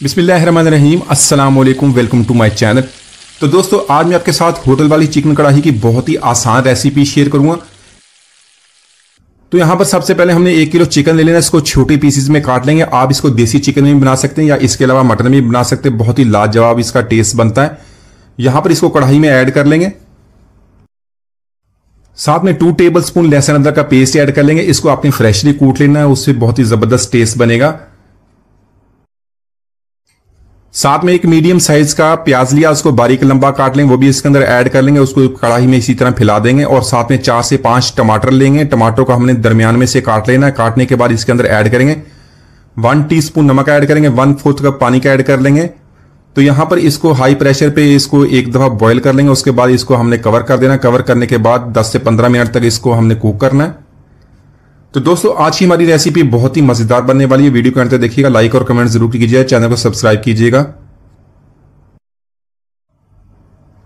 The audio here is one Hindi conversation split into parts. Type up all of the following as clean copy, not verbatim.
बिस्मिल्लाहिर्रहमानिर्रहीम, अस्सलाम वालेकुम, वेलकम टू माय चैनल। तो दोस्तों, आज मैं आपके साथ होटल वाली चिकन कढ़ाई की बहुत ही आसान रेसिपी शेयर करूंगा। तो यहां पर सबसे पहले हमने 1 किलो चिकन ले लेना। इसको छोटे पीसेस में काट लेंगे। आप इसको देसी चिकन में भी बना सकते हैं या इसके अलावा मटन में भी बना सकते हैं। बहुत ही लाजवाब इसका टेस्ट बनता है। यहां पर इसको कढ़ाई में ऐड कर लेंगे। साथ में 2 टेबलस्पून लहसुन अदरक का पेस्ट ऐड कर लेंगे। इसको आपने फ्रेशली कूट लेना है, उससे बहुत ही जबरदस्त टेस्ट बनेगा। साथ में एक मीडियम साइज का प्याज लिया, उसको बारीक लंबा काट लेंगे, वो भी इसके अंदर ऐड कर लेंगे। उसको कढ़ाई में इसी तरह फैला देंगे और साथ में 4 से 5 टमाटर लेंगे। टमाटरों को हमने दरमियान में से काट लेना है। काटने के बाद इसके अंदर ऐड करेंगे 1 टीस्पून नमक ऐड करेंगे, 1/4 कप पानी का ऐड कर लेंगे। तो यहां पर इसको हाई प्रेशर पे इसको एक दफा बॉईल कर लेंगे। उसके बाद इसको हमने कवर कर देना। कवर करने के बाद 10 से 15 मिनट तक इसको हमने कुक करना है। तो दोस्तों, आज की हमारी रेसिपी बहुत ही मजेदार बनने वाली है। वीडियो को अंत तक देखिएगा, लाइक और कमेंट जरूर कीजिएगा, चैनल को सब्सक्राइब कीजिएगा।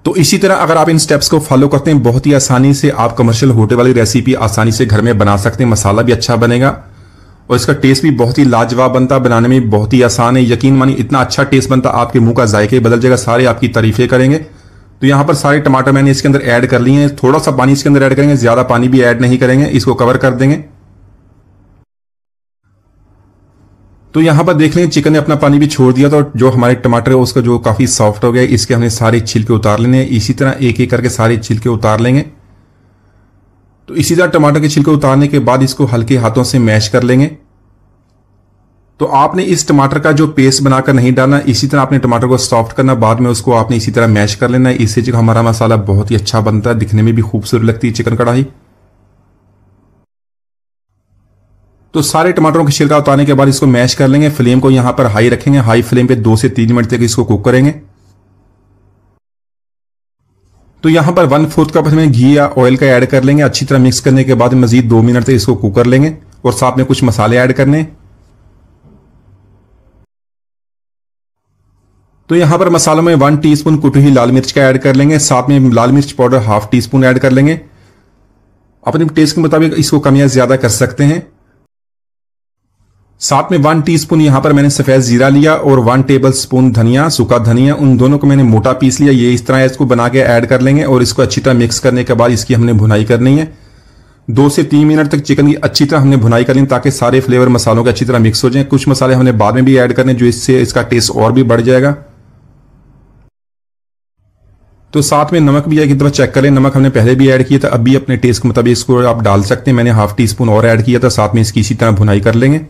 तो इसी तरह अगर आप इन स्टेप्स को फॉलो करते हैं, बहुत ही आसानी से आप कमर्शियल होटल वाली रेसिपी आसानी से घर में बना सकते हैं। मसाला भी अच्छा बनेगा और इसका टेस्ट भी बहुत ही लाजवाब बनता है। बनाने में बहुत ही आसान है। यकीन मानिए, इतना अच्छा टेस्ट बनता है, आपके मुंह का जायका ही बदल जाएगा। सारे आपकी तारीफें करेंगे। तो यहां पर सारे टमाटर मैंने इसके अंदर ऐड कर लिए हैं। थोड़ा सा पानी इसके अंदर ऐड करेंगे, ज्यादा पानी भी ऐड नहीं करेंगे। इसको कवर कर देंगे। तो यहां पर देख लें, चिकन ने अपना पानी भी छोड़ दिया। तो जो हमारे टमाटर है उसका जो काफी सॉफ्ट हो गया, इसके हमने सारे छिलके उतार लेने हैं। इसी तरह एक एक करके सारे छिलके उतार लेंगे। तो इसी तरह टमाटर के छिलके उतारने के बाद इसको हल्के हाथों से मैश कर लेंगे। तो आपने इस टमाटर का जो पेस्ट बनाकर नहीं डालना, इसी तरह आपने टमाटर को सॉफ्ट करना, बाद में उसको आपने इसी तरह मैश कर लेना है। इससे जो हमारा मसाला बहुत ही अच्छा बनता है, दिखने में भी खूबसूरत लगती है चिकन कढ़ाई। तो सारे टमाटरों के छिलका उतारने के बाद इसको मैश कर लेंगे। फ्लेम को यहां पर हाई रखेंगे। हाई फ्लेम पे 2 से 3 मिनट तक इसको कुक करेंगे। तो यहां पर 1/4 कप हमें घी या ऑयल का ऐड कर लेंगे। अच्छी तरह मिक्स करने के बाद मजीद 2 मिनट तक इसको कुक कर लेंगे और साथ में कुछ मसाले ऐड करने। तो यहां पर मसालों में 1 टीस्पून कुटी हुई लाल मिर्च का ऐड कर लेंगे। साथ में लाल मिर्च पाउडर 1/2 टीस्पून ऐड कर लेंगे। अपने टेस्ट के मुताबिक इसको कम या ज्यादा कर सकते हैं। साथ में 1 टीस्पून यहां पर मैंने सफेद जीरा लिया और 1 टेबलस्पून धनिया, सूखा धनिया, उन दोनों को मैंने मोटा पीस लिया। ये इस तरह इसको बना के ऐड कर लेंगे और इसको अच्छी तरह मिक्स करने के बाद इसकी हमने भुनाई करनी है। 2 से 3 मिनट तक चिकन की अच्छी तरह हमने भुनाई करनी, ताकि सारे फ्लेवर मसालों के अच्छी तरह मिक्स हो जाए। कुछ मसाले हमने बाद में भी ऐड करने, जो इससे इसका टेस्ट और भी बढ़ जाएगा। तो साथ में नमक भी एक दफा चेक करें। नमक हमने पहले भी ऐड किया था, अब भी अपने टेस्ट के मुताबिक इसको आप डाल सकते हैं। मैंने 1/2 टीस्पून और ऐड किया था। साथ में इसकी इसी तरह भुनाई कर लेंगे।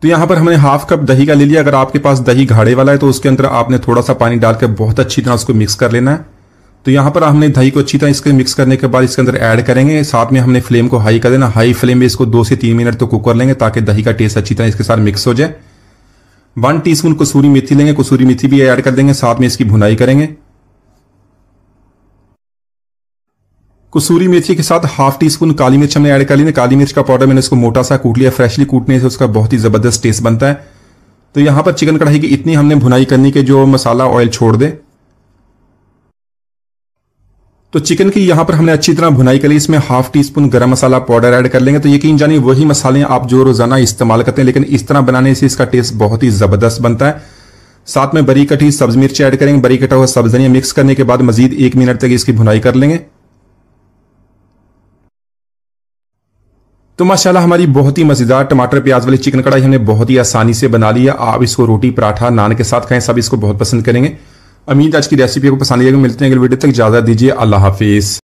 तो यहां पर हमने 1/2 कप दही का ले लिया। अगर आपके पास दही गाढ़े वाला है तो उसके अंदर आपने थोड़ा सा पानी डालकर बहुत अच्छी तरह उसको मिक्स कर लेना है। तो यहां पर हमने दही को अच्छी तरह इसके मिक्स करने के बाद इसके अंदर ऐड करेंगे। साथ में हमने फ्लेम को हाई कर देना। हाई फ्लेम में इसको 2 से 3 मिनट तो कुक कर लेंगे, ताकि दही का टेस्ट अच्छी तरह इसके साथ मिक्स हो जाए। 1 टीस्पून कसूरी मेथी लेंगे, कसूरी मेथी भी ऐड कर देंगे। साथ में इसकी भुनाई करेंगे। कसूरी मेथी के साथ 1/2 टीस्पून काली मिर्च हमने ऐड कर ली। काली मिर्च का पाउडर मैंने इसको मोटा सा कूट लिया। फ्रेशली कूटने से उसका बहुत ही जबरदस्त टेस्ट बनता है। तो यहां पर चिकन कढ़ाई की इतनी हमने भुनाई करनी कि जो मसाला ऑयल छोड़ दे। तो चिकन की यहां पर हमने अच्छी तरह भुनाई कर ली। इसमें 1/2 टीस्पून गरम मसाला पाउडर ऐड कर लेंगे। तो यकीन जानिए, वही मसाले आप जो रोजाना इस्तेमाल करते हैं, लेकिन इस तरह बनाने से इसका टेस्ट बहुत ही जबरदस्त बनता है। साथ में बरी कटी सब्ज मिर्च ऐड करेंगे। बरी कटा हुआ सब्ज धनिया मिक्स करने के बाद मजीद 1 मिनट तक इसकी भुनाई कर लेंगे। तो माशाल्लाह, हमारी बहुत ही मजेदार टमाटर प्याज वाली चिकन कढ़ाई हमने बहुत ही आसानी से बना लिया। आप इसको रोटी, पराठा, नान के साथ खाएं, सब इसको बहुत पसंद करेंगे। उम्मीद आज की रेसिपी को पसंद आएगी। मिलते हैं अगले वीडियो तक। इजाजत दीजिए। अल्लाह हाफिज।